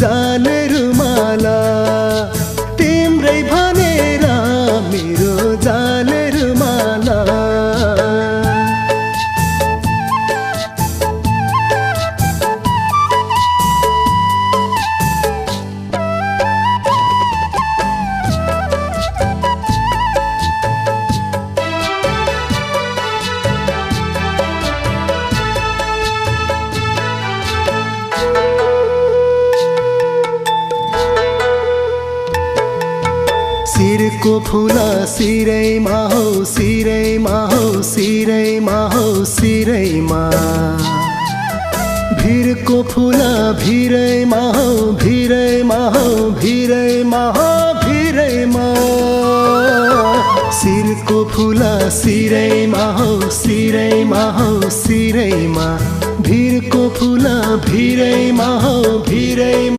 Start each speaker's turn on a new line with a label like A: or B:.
A: जाले रुमाला तिम्रै भनेर मेरो जाले रुमाला सिरको फुला सिरैमा हो सिरैमा हो सिरैमा हो सिरैमा भिरको फुला भिरैमा हो भिरैमा हो भिरैमा हो भिरैमा सिरको फुला सिरैमा हो सिरैमा हो सिरैमा भिरको फुला भिरैमा हो भिरैमा